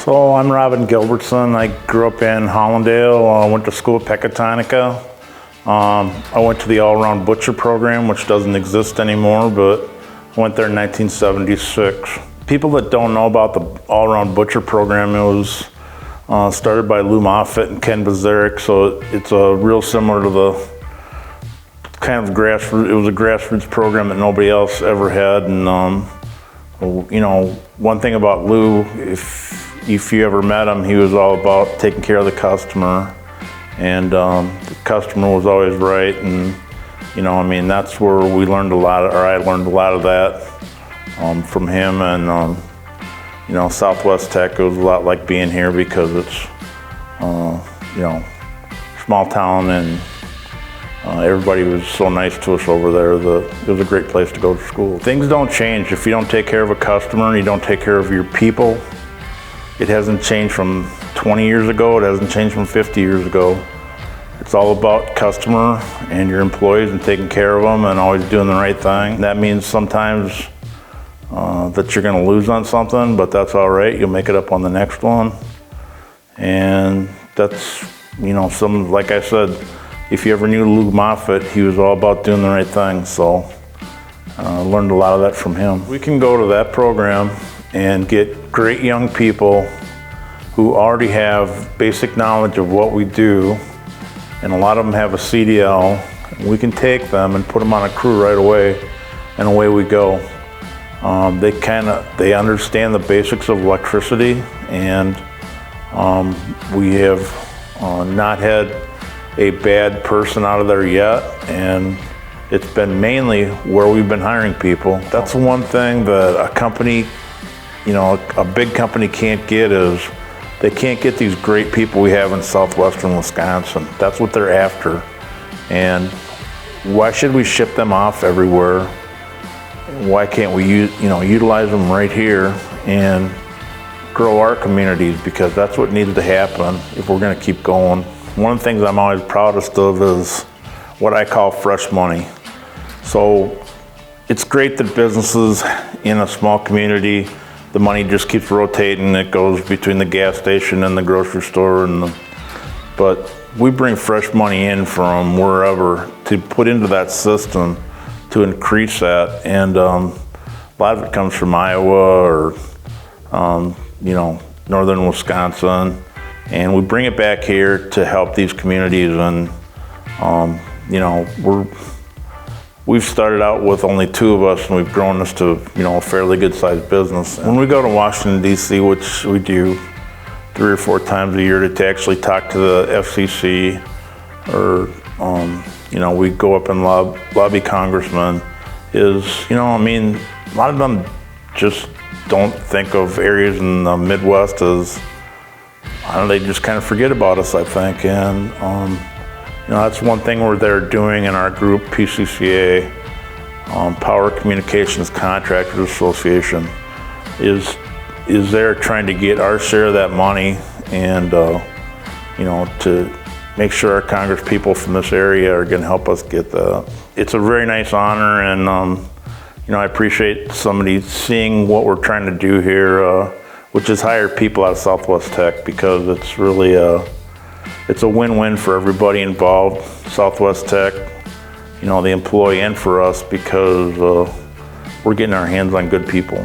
So I'm Robin Gilbertson. I grew up in Hollandale, went to school at Pecatonica. I went to the All-Around Butcher program, which doesn't exist anymore, but I went there in 1976. People that don't know about the All-Around Butcher program, it was started by Lou Moffett and Ken Bazaric, so it's real similar to the kind of grassroots. It was a grassroots program that nobody else ever had, and you know, one thing about Lou, if you ever met him, he was all about taking care of the customer, and the customer was always right. And you know, I mean, that's where we learned a lot, or I learned a lot of that from him. And you know, Southwest Tech, it was a lot like being here because it's you know, small town, and everybody was so nice to us over there that it was a great place to go to school. Things don't change if you don't take care of a customer and you don't take care of your people. It hasn't changed from 20 years ago. It hasn't changed from 50 years ago. It's all about customer and your employees and taking care of them and always doing the right thing. That means sometimes that you're going to lose on something, but that's all right. You'll make it up on the next one. And that's, you know, like I said, if you ever knew Lou Moffett, he was all about doing the right thing. So I learned a lot of that from him. We can go to that program and get great young people who already have basic knowledge of what we do, and a lot of them have a CDL. We can take them and put them on a crew right away, and away we go. They understand the basics of electricity, and we have not had a bad person out of there yet, and it's been mainly where we've been hiring people. That's one thing that a company, you know, a big company can't get, is they can't get these great people we have in southwestern Wisconsin. That's what they're after. And why should we ship them off everywhere? Why can't we utilize them right here and grow our communities? Because that's what needs to happen if we're going to keep going. One of the things I'm always proudest of is what I call fresh money. So it's great that businesses in a small community, the money just keeps rotating. It goes between the gas station and the grocery store, but we bring fresh money in from wherever to put into that system to increase that. And a lot of it comes from Iowa or you know, northern Wisconsin. And we bring it back here to help these communities. And you know, we've started out with only 2 of us, and we've grown this to, you know, a fairly good sized business. When we go to Washington, D.C., which we do 3 or 4 times a year to actually talk to the FCC, or you know, we go up and lobby congressmen, is, you know, I mean, a lot of them just don't think of areas in the Midwest as, I don't know, they just kind of forget about us, I think. And you know, that's one thing they're doing in our group, PCCA, Power Communications Contractors Association, is they're trying to get our share of that money, and you know, to make sure our Congress people from this area are going to help us get that. It's a very nice honor, and you know, I appreciate somebody seeing what we're trying to do here, which is hire people out of Southwest Tech, because it's really it's a win-win for everybody involved, Southwest Tech, you know, the employee, and for us, because we're getting our hands on good people.